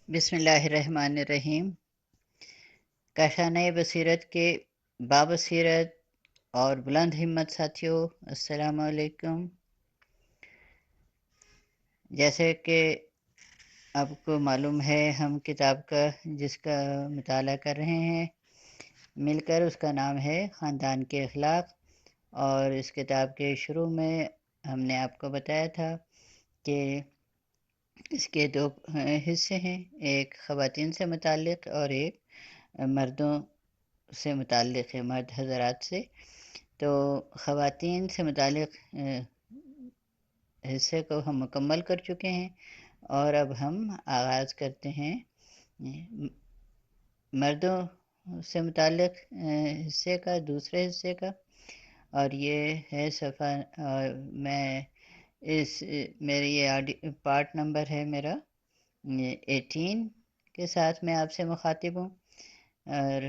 بسم اللہ الرحمن الرحیم۔ کاشانۂ بصیرت کے بابصیرت اور بلند ہمت ساتھیوں، السلام علیکم۔ جیسے کہ آپ کو معلوم ہے، ہم کتاب کا جس کا مطالعہ کر رہے ہیں مل کر، اس کا نام ہے خاندان کے اخلاق، اور اس کتاب کے شروع میں ہم نے آپ کو بتایا تھا کہ اس کے دو حصے ہیں، ایک خواتین سے متعلق اور ایک مردوں سے متعلق ہے، مرد حضرات سے۔ تو خواتین سے متعلق حصے کو ہم مکمل کر چکے ہیں، اور اب ہم آغاز کرتے ہیں مردوں سے متعلق حصے کا، دوسرے حصے کا، اور یہ ہے صفحہ، میں میری یہ پارٹ نمبر ہے میرا 18 کے ساتھ میں آپ سے مخاطب ہوں، اور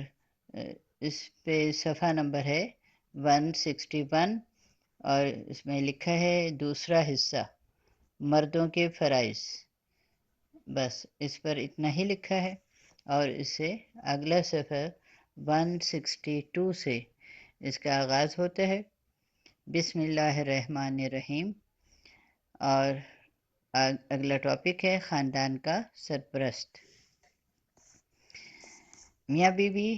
اس پہ صفحہ نمبر ہے 161، اور اس میں لکھا ہے دوسرا حصہ، مردوں کے فرائض۔ بس اس پر اتنا ہی لکھا ہے، اور اس سے اگلا صفحہ 162 سے اس کا آغاز ہوتا ہے۔ بسم اللہ الرحمن الرحیم، اور اگلا ٹاپک ہے خاندان کا سرپرست۔ میاں بیوی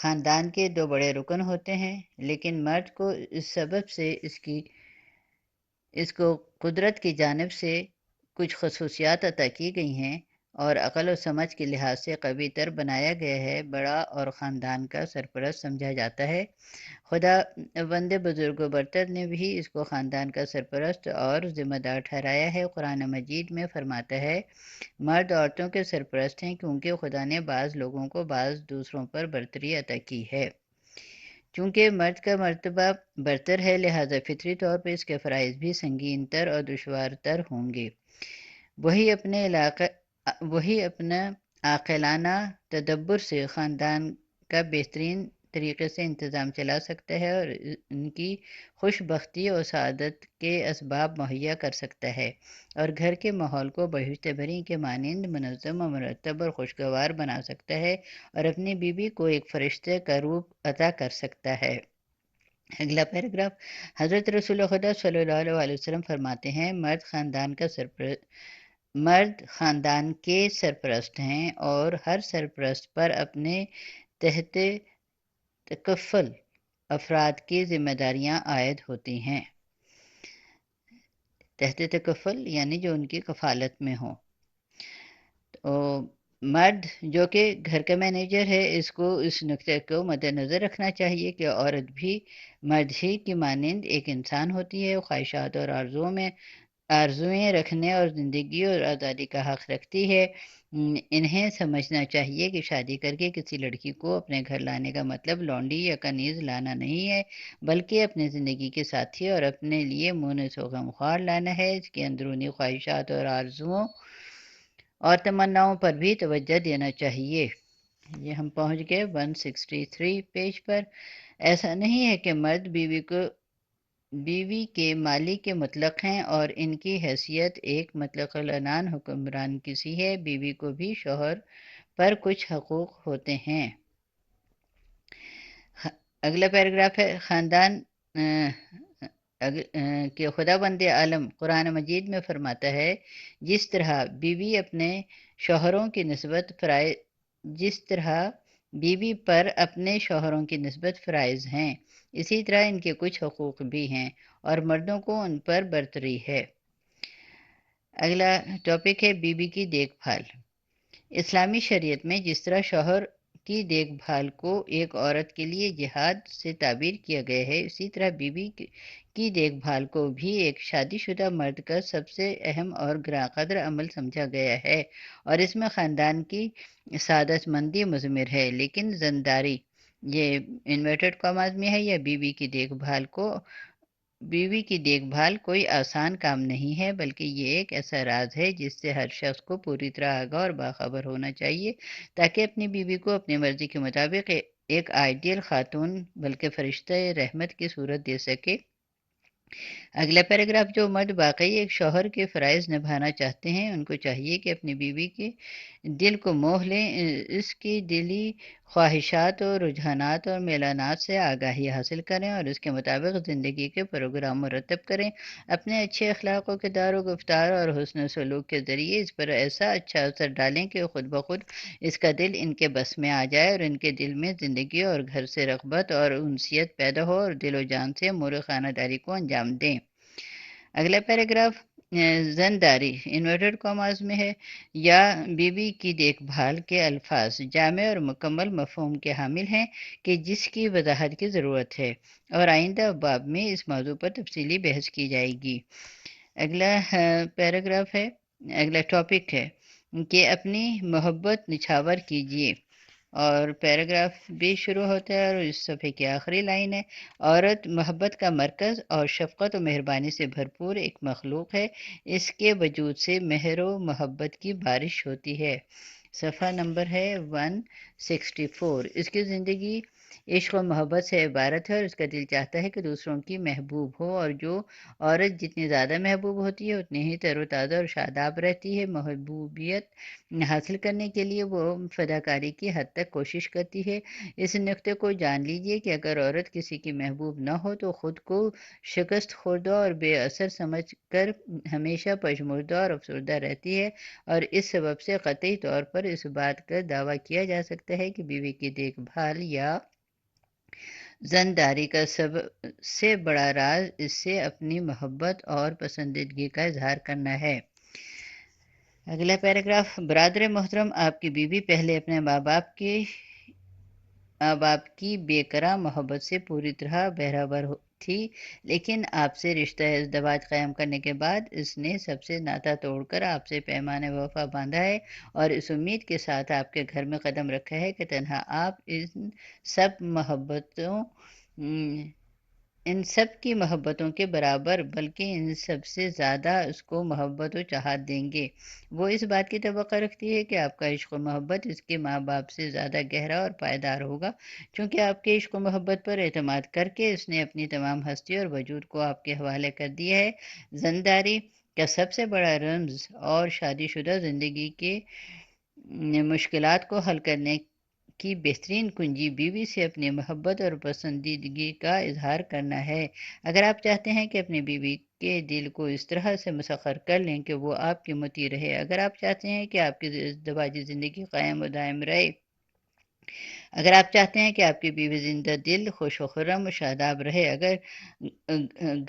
خاندان کے دو بڑے رکن ہوتے ہیں، لیکن مرد کو اس سبب سے اس کو قدرت کی جانب سے کچھ خصوصیات عطا کی گئی ہیں اور عقل و سمجھ کے لحاظ سے قوی تر بنایا گیا ہے، بڑا اور خاندان کا سرپرست سمجھا جاتا ہے۔ خدا بند بزرگ و برتر نے بھی اس کو خاندان کا سرپرست اور ذمہ دار ٹھہرایا ہے۔ قرآن مجید میں فرماتا ہے، مرد عورتوں کے سرپرست ہیں کیونکہ خدا نے بعض لوگوں کو بعض دوسروں پر برتری عطا کی ہے۔ چونکہ مرد کا مرتبہ برتر ہے، لہذا فطری طور پر اس کے فرائض بھی سنگین تر اور دشوار تر ہوں گے۔ وہی اپنا عاقلانہ تدبر سے خاندان کا بہترین طریقے سے انتظام چلا سکتا ہے اور ان کی خوش بختی اور سعادت کے اسباب مہیا کر سکتا ہے، اور گھر کے ماحول کو بہشت بری کے مانند منظم و مرتب اور خوشگوار بنا سکتا ہے، اور اپنی بیوی کو ایک فرشتے کا روپ عطا کر سکتا ہے۔ اگلا پیراگراف، حضرت رسول خدا صلی اللہ علیہ وسلم فرماتے ہیں، مرد خاندان کے سرپرست ہیں، اور ہر سرپرست پر اپنے تحت تکفل افراد کی ذمہ داریاں عائد ہوتی ہیں۔ تحت تکفل یعنی جو ان کی کفالت میں ہوں۔ تو مرد جو کہ گھر کا مینیجر ہے، اس کو اس نقطے کو مد نظر رکھنا چاہیے کہ عورت بھی مرد ہی کی مانند ایک انسان ہوتی ہے، خواہشات اور آرزوئیں رکھنے اور زندگی اور آزادی کا حق رکھتی ہے۔ انہیں سمجھنا چاہیے کہ شادی کر کے کسی لڑکی کو اپنے گھر لانے کا مطلب لونڈی یا کنیز لانا نہیں ہے، بلکہ اپنے زندگی کے ساتھی اور اپنے لیے مونس و غمخوار لانا ہے۔ اس کی اندرونی خواہشات اور آرزوؤں اور تمناؤں پر بھی توجہ دینا چاہیے۔ یہ ہم پہنچ گئے 163 پیج پر۔ ایسا نہیں ہے کہ مرد بیوی کے مالک کے مطلق ہیں اور ان کی حیثیت ایک مطلق العنان حکمران کسی ہے، بیوی کو بھی شوہر پر کچھ حقوق ہوتے ہیں۔ اگلا پیراگراف ہے، خاندان کہ خدا بند عالم قرآن مجید میں فرماتا ہے، جس طرح بیوی پر اپنے شوہروں کی نسبت فرائض ہیں، اسی طرح ان کے کچھ حقوق بھی ہیں، اور مردوں کو ان پر برتری ہے۔ اگلا ٹاپک ہے بیوی کی دیکھ بھال۔ اسلامی شریعت میں جس طرح شوہر کی دیکھ بھال کو ایک عورت کے لیے جہاد سے تعبیر کیا گیا ہے، اسی طرح بیوی کی دیکھ بھال کو بھی ایک شادی شدہ مرد کا سب سے اہم اور گراں قدر عمل سمجھا گیا ہے، اور اس میں خاندان کی سعادت مندی مضمر ہے۔ لیکن زنداری، یہ انورٹڈ کاماز میں ہے، یا بیوی کی دیکھ بھال کوئی آسان کام نہیں ہے، بلکہ یہ ایک ایسا راز ہے جس سے ہر شخص کو پوری طرح آگاہ اور باخبر ہونا چاہیے، تاکہ اپنی بیوی کو اپنی مرضی کے مطابق ایک آئیڈیل خاتون بلکہ فرشتہ رحمت کی صورت دے سکے۔ اگلا پیراگراف، جو مرد واقعی ایک شوہر کے فرائض نبھانا چاہتے ہیں ان کو چاہیے کہ اپنی بیوی کے دل کو موہ لیں، اس کی دلی خواہشات اور رجحانات اور میلانات سے آگاہی حاصل کریں اور اس کے مطابق زندگی کے پروگرام مرتب کریں۔ اپنے اچھے اخلاق و کردار و گفتار اور حسن سلوک کے ذریعے اس پر ایسا اچھا اثر ڈالیں کہ خود بخود اس کا دل ان کے بس میں آ جائے اور ان کے دل میں زندگی اور گھر سے رغبت اور انسیت پیدا ہو اور دل و جان سے امور خانہ داری کو انجام دیں۔ اگلا پیراگراف، زنداری انورٹڈ کاماز میں ہے، یا بیوی کی دیکھ بھال کے الفاظ جامع اور مکمل مفہوم کے حامل ہیں کہ جس کی وضاحت کی ضرورت ہے، اور آئندہ باب میں اس موضوع پر تفصیلی بحث کی جائے گی۔ اگلا پیراگراف ہے، اگلا ٹاپک ہے کہ اپنی محبت نچھاور کیجیے، اور پیراگراف بھی شروع ہوتا ہے اور اس صفحے کی آخری لائن ہے: عورت محبت کا مرکز اور شفقت و مہربانی سے بھرپور ایک مخلوق ہے، اس کے وجود سے مہر و محبت کی بارش ہوتی ہے۔ صفحہ نمبر ہے 164۔ اس کی زندگی عشق و محبت سے عبارت ہے اور اس کا دل چاہتا ہے کہ دوسروں کی محبوب ہو، اور جو عورت جتنی زیادہ محبوب ہوتی ہے اتنی ہی تر و تازہ اور شاداب رہتی ہے۔ محبوبیت حاصل کرنے کے لیے وہ فداکاری کی حد تک کوشش کرتی ہے۔ اس نقطے کو جان لیجیے کہ اگر عورت کسی کی محبوب نہ ہو تو خود کو شکست خوردہ اور بے اثر سمجھ کر ہمیشہ پژمردہ اور افسردہ رہتی ہے، اور اس سبب سے قطعی طور پر اس بات کا دعویٰ کیا جا سکتا ہے کہ بیوی کی دیکھ بھال یا زنداری کا سب سے بڑا راز اس سے اپنی محبت اور پسندیدگی کا اظہار کرنا ہے۔ اگلا پیراگراف، برادر محترم، آپ کی بیوی پہلے اپنے ماں باپ کی بے کرا محبت سے پوری طرح بہرہ تھی، لیکن آپ سے رشتہ ازدواج قائم کرنے کے بعد اس نے سب سے ناتا توڑ کر آپ سے پیمان وفا باندھا ہے، اور اس امید کے ساتھ آپ کے گھر میں قدم رکھا ہے کہ تنہا آپ ان سب کی محبتوں کے برابر بلکہ ان سب سے زیادہ اس کو محبت و چاہت دیں گے۔ وہ اس بات کی توقع رکھتی ہے کہ آپ کا عشق و محبت اس کے ماں باپ سے زیادہ گہرا اور پائیدار ہوگا، چونکہ آپ کے عشق و محبت پر اعتماد کر کے اس نے اپنی تمام ہستی اور وجود کو آپ کے حوالے کر دیا ہے۔ زنداری کا سب سے بڑا رمز اور شادی شدہ زندگی کے مشکلات کو حل کرنے کی بہترین کنجی بیوی سے اپنی محبت اور پسندیدگی کا اظہار کرنا ہے۔ اگر آپ چاہتے ہیں کہ اپنی بیوی کے دل کو اس طرح سے مسخر کر لیں کہ وہ آپ کی مطیع رہے، اگر آپ چاہتے ہیں کہ آپ کی ازدواجی زندگی قائم و دائم رہے، اگر آپ چاہتے ہیں کہ آپ کی بیوی زندہ دل، خوش و خرم و شاداب رہے، اگر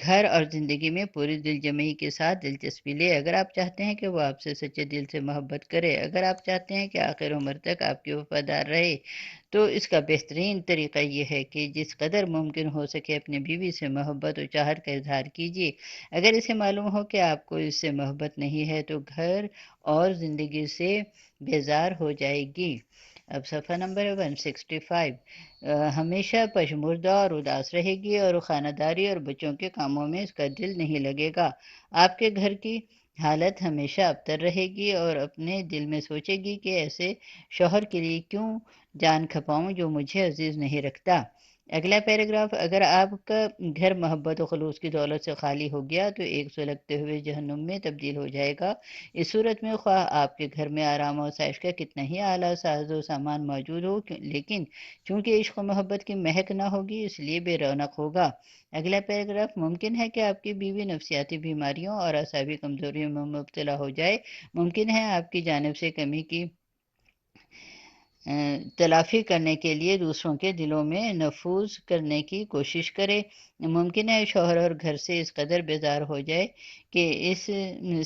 گھر اور زندگی میں پوری دل جمعی کے ساتھ دلچسپی لے، اگر آپ چاہتے ہیں کہ وہ آپ سے سچے دل سے محبت کرے، اگر آپ چاہتے ہیں کہ آخر عمر تک آپ کی وفادار رہے، تو اس کا بہترین طریقہ یہ ہے کہ جس قدر ممکن ہو سکے اپنی بیوی سے محبت و چاہت کا اظہار کیجیے۔ اگر اسے معلوم ہو کہ آپ کو اس سے محبت نہیں ہے تو گھر اور زندگی سے بیزار ہو جائے گی۔ اب صفحہ نمبر 165۔ ہمیشہ پشمردہ اور اداس رہے گی اور خانہ داری اور بچوں کے کاموں میں اس کا دل نہیں لگے گا۔ آپ کے گھر کی حالت ہمیشہ ابتر رہے گی اور اپنے دل میں سوچے گی کہ ایسے شوہر کے لیے کیوں جان کھپاؤں جو مجھے عزیز نہیں رکھتا۔ اگلا پیراگراف، اگر آپ کا گھر محبت و خلوص کی دولت سے خالی ہو گیا تو ایک سلگتے ہوئے جہنم میں تبدیل ہو جائے گا۔ اس صورت میں خواہ آپ کے گھر میں آرام و آسائش کا کتنا ہی اعلیٰ ساز و سامان موجود ہو، لیکن چونکہ عشق و محبت کی مہک نہ ہوگی اس لیے بے رونق ہوگا۔ اگلا پیراگراف، ممکن ہے کہ آپ کی بیوی نفسیاتی بیماریوں اور اعصابی کمزوریوں میں مبتلا ہو جائے، ممکن ہے آپ کی جانب سے کمی کی تلافی کرنے کے لیے دوسروں کے دلوں میں نفوذ کرنے کی کوشش کرے، ممکن ہے شوہر اور گھر سے اس قدر بیزار ہو جائے کہ اس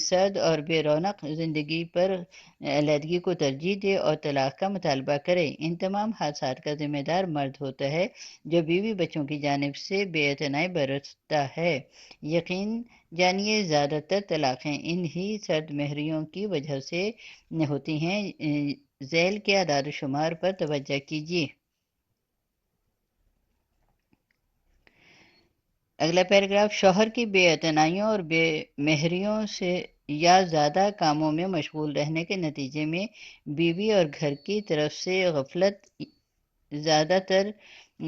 سرد اور بے رونق زندگی پر علیحدگی کو ترجیح دے اور طلاق کا مطالبہ کرے۔ ان تمام حادثات کا ذمہ دار مرد ہوتا ہے جو بیوی بچوں کی جانب سے بے اعتنائی برتتا ہے۔ یقین جانیے زیادہ تر طلاقیں انہی سرد مہریوں کی وجہ سے ہوتی ہیں۔ ذیل کے اعداد و شمار پر توجہ کیجیے۔ اگلا پیراگراف، شوہر کی بے اعتنائیوں اور بے مہریوں سے یا زیادہ کاموں میں مشغول رہنے کے نتیجے میں بیوی اور گھر کی طرف سے غفلت زیادہ تر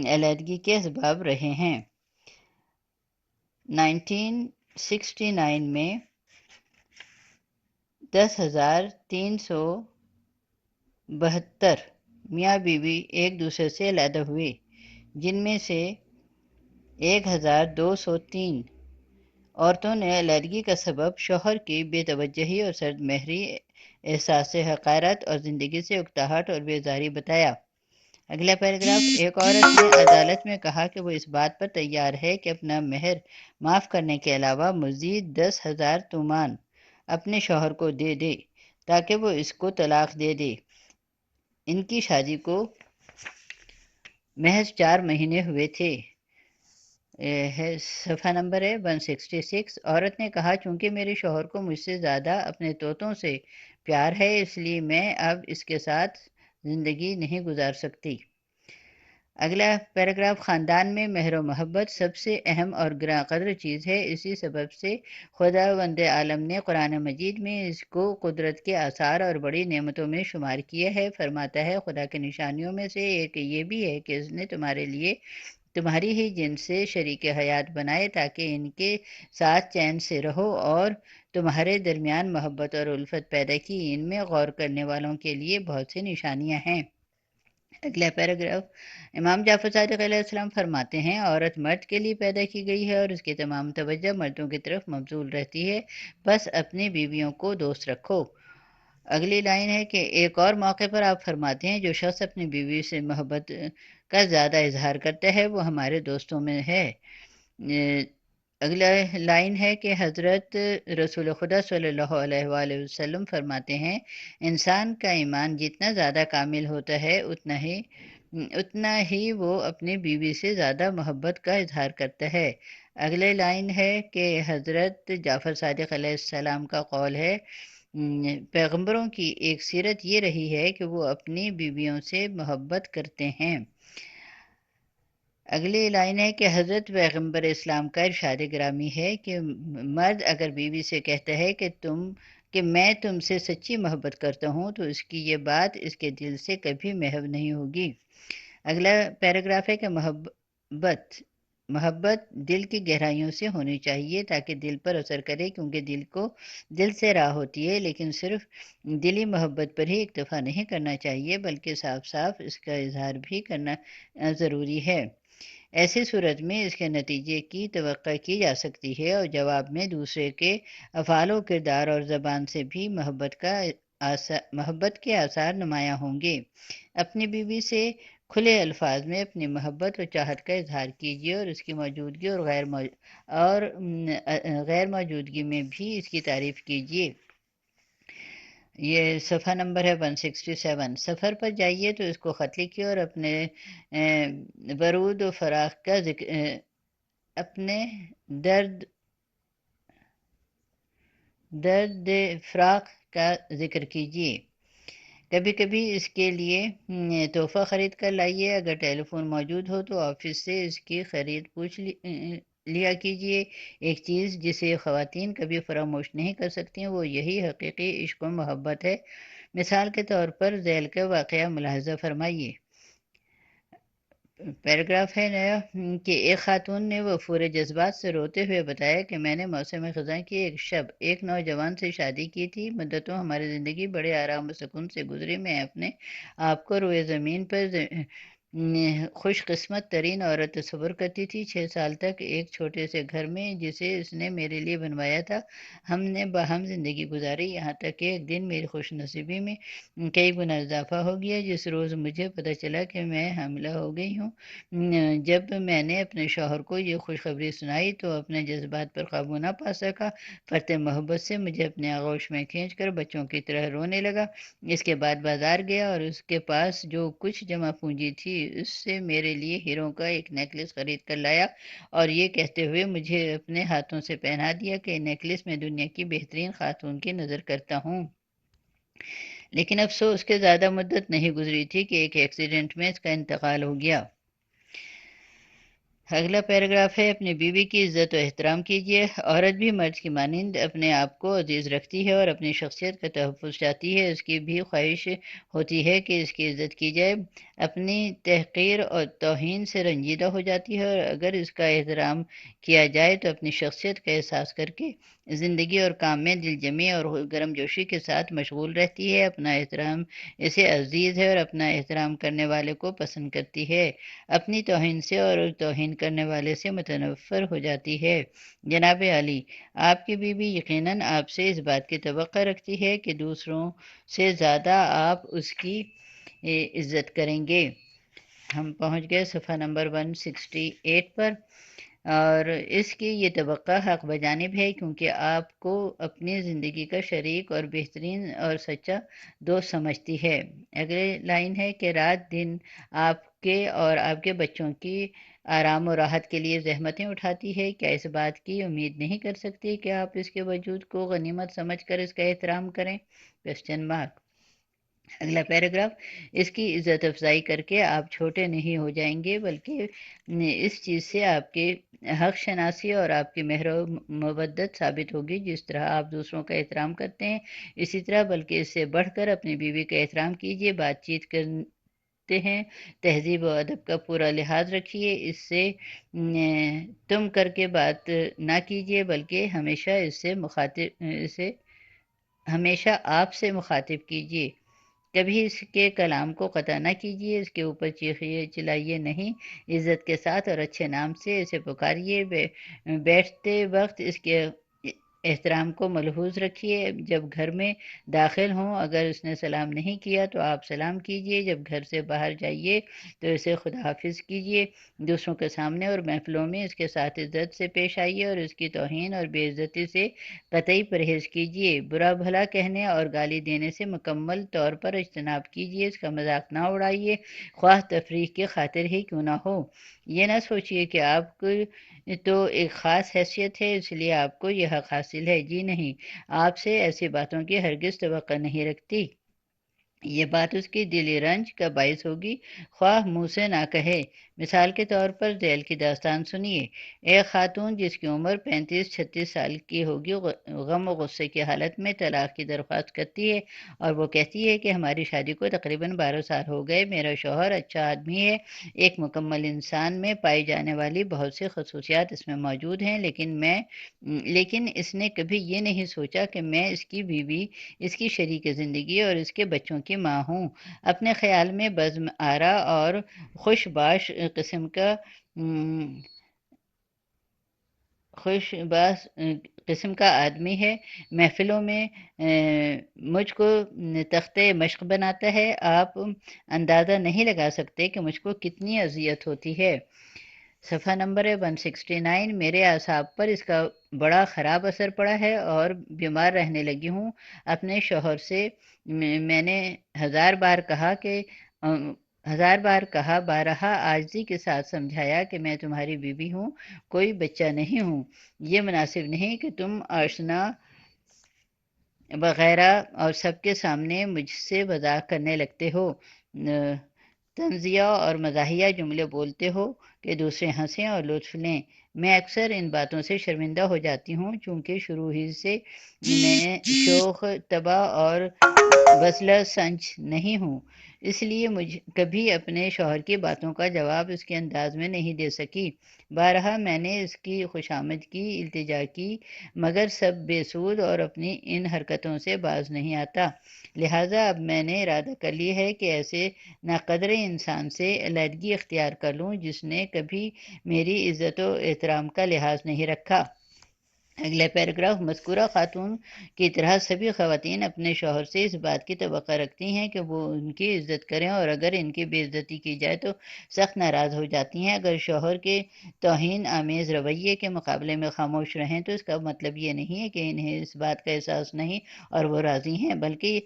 علیحدگی کے اسباب رہے ہیں۔ 1969 میں 10,372 میاں بیوی ایک دوسرے سے علیحدہ ہوئے، جن میں سے 1,203 عورتوں نے علیحدگی کا سبب شوہر کی بے توجہی اور سرد مہری، احساس حقارت اور زندگی سے اکتاہٹ اور بیزاری بتایا۔ اگلا پیراگراف، ایک عورت نے عدالت میں کہا کہ وہ اس بات پر تیار ہے کہ اپنا مہر معاف کرنے کے علاوہ مزید 10,000 تومان اپنے شوہر کو دے دے تاکہ وہ اس کو طلاق دے دے۔ ان کی شادی کو محض 4 مہینے ہوئے تھے۔ صفحہ نمبر ہے 166۔ عورت نے کہا، چونکہ میرے شوہر کو مجھ سے زیادہ اپنے طوطوں سے پیار ہے، اس لیے میں اب اس کے ساتھ زندگی نہیں گزار سکتی۔ اگلا پیراگراف، خاندان میں مہر و محبت سب سے اہم اور گراں قدر چیز ہے، اسی سبب سے خداوند عالم نے قرآن مجید میں اس کو قدرت کے آثار اور بڑی نعمتوں میں شمار کیا ہے۔ فرماتا ہے، خدا کی نشانیوں میں سے ایک یہ بھی ہے کہ اس نے تمہارے لیے تمہاری ہی جن سے شریک حیات بنائے تاکہ ان کے ساتھ چین سے رہو، اور تمہارے درمیان محبت اور الفت پیدا کی۔ ان میں غور کرنے والوں کے لیے بہت سی نشانیاں ہیں۔ اگلا پیراگراف، امام جعفر صادق علیہ السلام فرماتے ہیں، عورت مرد کے لیے پیدا کی گئی ہے اور اس کی تمام توجہ مردوں کی طرف مبذول رہتی ہے، بس اپنی بیویوں کو دوست رکھو۔ اگلی لائن ہے کہ ایک اور موقع پر آپ فرماتے ہیں، جو شخص اپنی بیوی سے محبت کا زیادہ اظہار کرتا ہے وہ ہمارے دوستوں میں ہے۔ اگلا لائن ہے کہ حضرت رسول خدا صلی اللہ علیہ وآلہ وسلم فرماتے ہیں، انسان کا ایمان جتنا زیادہ کامل ہوتا ہے اتنا ہی وہ اپنی بیوی سے زیادہ محبت کا اظہار کرتا ہے۔ اگلے لائن ہے کہ حضرت جعفر صادق علیہ السلام کا قول ہے، پیغمبروں کی ایک سیرت یہ رہی ہے کہ وہ اپنی بیویوں سے محبت کرتے ہیں۔ اگلی لائن ہے کہ حضرت پیغمبر اسلام کا ارشاد گرامی ہے کہ مرد اگر بیوی سے کہتا ہے کہ میں تم سے سچی محبت کرتا ہوں تو اس کی یہ بات اس کے دل سے کبھی محو نہیں ہوگی۔ اگلا پیراگراف ہے کہ محبت دل کی گہرائیوں سے ہونی چاہیے تاکہ دل پر اثر کرے، کیونکہ دل سے راہ ہوتی ہے، لیکن صرف دلی محبت پر ہی اکتفا نہیں کرنا چاہیے بلکہ صاف صاف اس کا اظہار بھی کرنا ضروری ہے۔ ایسی صورت میں اس کے نتیجے کی توقع کی جا سکتی ہے اور جواب میں دوسرے کے افعال و کردار اور زبان سے بھی محبت کے آثار نمایاں ہوں گے۔ اپنی بیوی سے کھلے الفاظ میں اپنی محبت و چاہت کا اظہار کیجیے اور اس کی موجودگی اور غیر موجودگی میں بھی اس کی تعریف کیجیے۔ یہ صفحہ نمبر ہے 167۔ سفر پر جائیے تو اس کو خط لکھیے اور اپنے برود و فراق کا ذکر اپنے درد فراق کا ذکر کیجیے۔ کبھی کبھی اس کے لیے تحفہ خرید کر لائیے۔ اگر ٹیلی فون موجود ہو تو آفس سے اس کی خرید پوچھ لیا کیجیے۔ ایک چیز جسے خواتین کبھی فراموش نہیں کر سکتی وہ یہی حقیقی عشق و محبت ہے۔ مثال کے طور پر ذیل کا واقعہ ملاحظہ فرمائیے۔ پیراگراف ہے نیا کہ ایک خاتون نے وفور جذبات سے روتے ہوئے بتایا کہ میں نے موسم خزاں کی ایک شب ایک نوجوان سے شادی کی تھی۔ مدتوں ہماری زندگی بڑے آرام و سکون سے گزری۔ میں اپنے آپ کو روئے زمین پر خوش قسمت ترین عورت تصور کرتی تھی۔ 6 سال تک ایک چھوٹے سے گھر میں جسے اس نے میرے لیے بنوایا تھا ہم نے باہم زندگی گزاری، یہاں تک کہ ایک دن میری خوش نصیبی میں کئی گنا اضافہ ہو گیا جس روز مجھے پتہ چلا کہ میں حاملہ ہو گئی ہوں۔ جب میں نے اپنے شوہر کو یہ خوشخبری سنائی تو اپنے جذبات پر قابو نہ پا سکا، فرط محبت سے مجھے اپنے آغوش میں کھینچ کر بچوں کی طرح رونے لگا۔ اس کے بعد بازار گیا اور اس کے پاس جو کچھ جمع پونجی تھی اس سے میرے لیے ہیروں کا ایک نیکلس خرید کر لایا اور یہ کہتے ہوئے مجھے اپنے ہاتھوں سے پہنا دیا کہ نیکلس میں دنیا کی بہترین خاتون کی نظر کرتا ہوں۔ لیکن افسوس کہ زیادہ مدت نہیں گزری تھی کہ ایک ایکسیڈنٹ میں اس کا انتقال ہو گیا۔ اگلا پیراگراف ہے، اپنی بیوی کی عزت و احترام کیجیے۔ عورت بھی مرد کی مانند اپنے آپ کو عزیز رکھتی ہے اور اپنی شخصیت کا تحفظ چاہتی ہے۔ اس کی بھی خواہش ہوتی ہے کہ اس کی عزت کی جائے، اپنی تحقیر اور توہین سے رنجیدہ ہو جاتی ہے اور اگر اس کا احترام کیا جائے تو اپنی شخصیت کا احساس کر کے زندگی اور کام میں دل جمی اور گرم جوشی کے ساتھ مشغول رہتی ہے۔ اپنا احترام اسے عزیز ہے اور اپنا احترام کرنے والے کو پسند کرتی ہے، اپنی توہین سے اور توہین کرنے والے سے متنفر ہو جاتی ہے۔ جناب علی، آپ کی بیوی یقیناً آپ سے اس بات کی توقع رکھتی ہے کہ دوسروں سے زیادہ آپ اس کی عزت کریں گے۔ ہم پہنچ گئے صفحہ نمبر 168 پر، اور اس کی یہ توقع حق بجانب ہے کیونکہ آپ کو اپنی زندگی کا شریک اور بہترین اور سچا دوست سمجھتی ہے۔ اگلے لائن ہے کہ رات دن آپ کے اور آپ کے بچوں کی آرام و راحت کے لیے زحمتیں اٹھاتی ہے۔ کیا اس بات کی امید نہیں کر سکتی کہ آپ اس کے وجود کو غنیمت سمجھ کر اس کا احترام کریں؟ Question mark. اگلا پیراگراف، اس کی عزت افزائی کر کے آپ چھوٹے نہیں ہو جائیں گے، بلکہ اس چیز سے آپ کے حق شناسی اور آپ کی مہر و مودت ثابت ہوگی۔ جس طرح آپ دوسروں کا احترام کرتے ہیں، اسی طرح بلکہ اس سے بڑھ کر اپنی بیوی کا احترام کیجیے۔ بات چیت کرتے ہیں، تہذیب و ادب کا پورا لحاظ رکھیے، اس سے تم کر کے بات نہ کیجیے، بلکہ ہمیشہ آپ سے مخاطب کیجیے۔ کبھی اس کے کلام کو قطع نہ کیجیے، اس کے اوپر چیخیے چلائیے نہیں، عزت کے ساتھ اور اچھے نام سے اسے پکاریے۔ بیٹھتے وقت اس کے احترام کو ملحوظ رکھیے۔ جب گھر میں داخل ہوں اگر اس نے سلام نہیں کیا تو آپ سلام کیجیے۔ جب گھر سے باہر جائیے تو اسے خدا حافظ کیجیے۔ دوسروں کے سامنے اور محفلوں میں اس کے ساتھ عزت سے پیش آئیے اور اس کی توہین اور بے عزتی سے قطعی پرہیز کیجیے۔ برا بھلا کہنے اور گالی دینے سے مکمل طور پر اجتناب کیجیے۔ اس کا مذاق نہ اڑائیے، خواہ تفریح کی خاطر ہی کیوں نہ ہو۔ یہ نہ سوچیے کہ آپ کو تو ایک خاص حیثیت ہے اس لیے آپ کو یہ حق حاصل ہے۔ جی نہیں، آپ سے ایسی باتوں کی ہرگز توقع نہیں رکھتی۔ یہ بات اس کی دلی رنج کا باعث ہوگی، خواہ منہ سے نہ کہے۔ مثال کے طور پر ذیل کی داستان سنیے۔ ایک خاتون جس کی عمر 35-36 سال کی ہوگی غم و غصے کی حالت میں طلاق کی درخواست کرتی ہے اور وہ کہتی ہے کہ ہماری شادی کو تقریباً 12 سال ہو گئے، میرا شوہر اچھا آدمی ہے، ایک مکمل انسان میں پائی جانے والی بہت سی خصوصیات اس میں موجود ہیں، لیکن اس نے کبھی یہ نہیں سوچا کہ میں اس کی بیوی، اس کی شریک زندگی اور اس کے بچوں کی ماں ہوں۔ اپنے خیال میں بزم آرا اور خوش باش قسم کا آدمی ہے، محفلوں میں مجھ کو تختِ مشق بناتا ہے۔ آپ اندازہ نہیں لگا سکتے کہ مجھ کو کتنی اذیت ہوتی ہے۔ صفحہ نمبر 169، میرے اعصاب پر اس کا بڑا خراب اثر پڑا ہے اور بیمار رہنے لگی ہوں۔ اپنے شوہر سے میں نے ہزار بار کہا، بارہا عاجزی کے ساتھ سمجھایا کہ میں تمہاری بیوی ہوں، کوئی بچہ نہیں ہوں۔ یہ مناسب نہیں کہ تم آشنا وغیرہ اور سب کے سامنے مجھ سے مذاق کرنے لگتے ہو، طنزیہ اور مزاحیہ جملے بولتے ہو کہ دوسرے ہنسیں اور لطف لیں۔ میں اکثر ان باتوں سے شرمندہ ہو جاتی ہوں چونکہ شروع ہی سے میں شوخ طبع اور بزلہ سنج نہیں ہوں، اس لیے مجھ کبھی اپنے شوہر کی باتوں کا جواب اس کے انداز میں نہیں دے سکی۔ بارہا میں نے اس کی خوشامد کی، التجا کی، مگر سب بے سود اور اپنی ان حرکتوں سے باز نہیں آتا، لہٰذا اب میں نے ارادہ کر لی ہے کہ ایسے ناقدر انسان سے علیحدگی اختیار کر لوں جس نے کبھی میری عزت و احترام کا لحاظ نہیں رکھا۔ اگلا پیراگراف، مذکورہ خاتون کی طرح سبھی خواتین اپنے شوہر سے اس بات کی توقع رکھتی ہیں کہ وہ ان کی عزت کریں اور اگر ان کی بے عزتی کی جائے تو سخت ناراض ہو جاتی ہیں۔ اگر شوہر کے توہین آمیز رویے کے مقابلے میں خاموش رہیں تو اس کا مطلب یہ نہیں ہے کہ انہیں اس بات کا احساس نہیں اور وہ راضی ہیں، بلکہ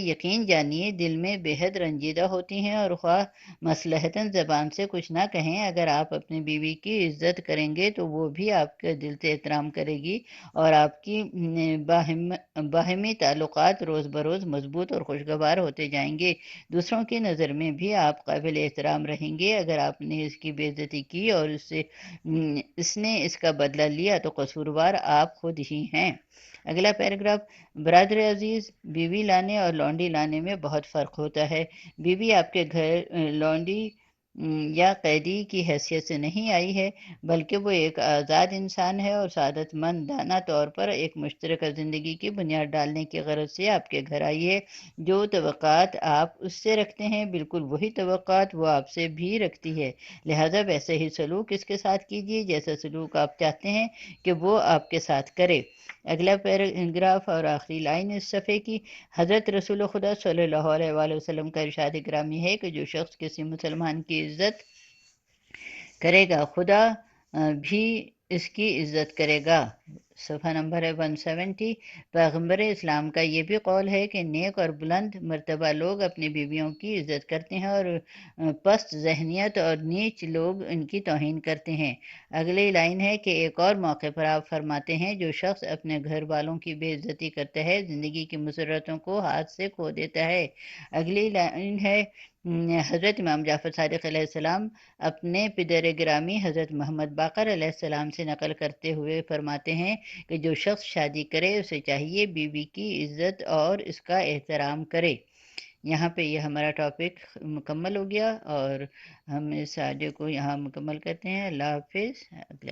یقین جانیے دل میں بے حد رنجیدہ ہوتی ہیں اور خواہ مصلحتاً زبان سے کچھ نہ کہیں، اگر آپ اپنی بیوی کی عزت کریں گے تو وہ بھی آپ کا دل سے احترام کرے گی اور آپ کی باہمی تعلقات روز بروز مضبوط اور خوشگوار ہوتے جائیں گے۔ دوسروں کی نظر میں بھی آپ قابل احترام رہیں گے۔ اگر آپ نے اس کی بے عزتی کی اور اس نے اس کا بدلہ لیا تو قصوروار آپ خود ہی ہیں۔ اگلا پیراگراف، برادر عزیز، بیوی لانے اور لونڈی لانے میں بہت فرق ہوتا ہے۔ بیوی آپ کے گھر لونڈی یا قیدی کی حیثیت سے نہیں آئی ہے، بلکہ وہ ایک آزاد انسان ہے اور سعادت مندانہ طور پر ایک مشترکہ زندگی کی بنیاد ڈالنے کی غرض سے آپ کے گھر آئی ہے۔ جو توقعات آپ اس سے رکھتے ہیں، بالکل وہی توقعات وہ آپ سے بھی رکھتی ہے، لہذا ویسے ہی سلوک اس کے ساتھ کیجیے جیسا سلوک آپ چاہتے ہیں کہ وہ آپ کے ساتھ کرے۔ اگلا پیراگراف اور آخری لائن اس صفحے کی، حضرت رسول خدا صلی اللہ علیہ وآلہ وسلم کا ارشاد گرامی ہے کہ جو شخص کسی مسلمان کی عزت کرے گا، خدا بھی اس کی عزت کرے گا۔ صفحہ نمبر ہے 170۔ پیغمبر اسلام کا یہ بھی قول ہے کہ نیک اور بلند مرتبہ لوگ اپنی بیویوں کی عزت کرتے ہیں اور پست ذہنیت اور نیچ لوگ ان کی توہین کرتے ہیں۔ اگلی لائن ہے کہ ایک اور موقع پر آپ فرماتے ہیں، جو شخص اپنے گھر والوں کی بے عزتی کرتا ہے، زندگی کی مسرتوں کو ہاتھ سے کھو دیتا ہے۔ اگلی لائن ہے، حضرت امام جعفر صادق علیہ السلام اپنے پدر گرامی حضرت محمد باقر علیہ السلام سے نقل کرتے ہوئے فرماتے ہیں کہ جو شخص شادی کرے اسے چاہیے بیوی کی عزت اور اس کا احترام کرے۔ یہاں پہ یہ ہمارا ٹاپک مکمل ہو گیا اور ہم اس آڈیو کو یہاں مکمل کرتے ہیں۔ اللہ حافظ۔ اگلے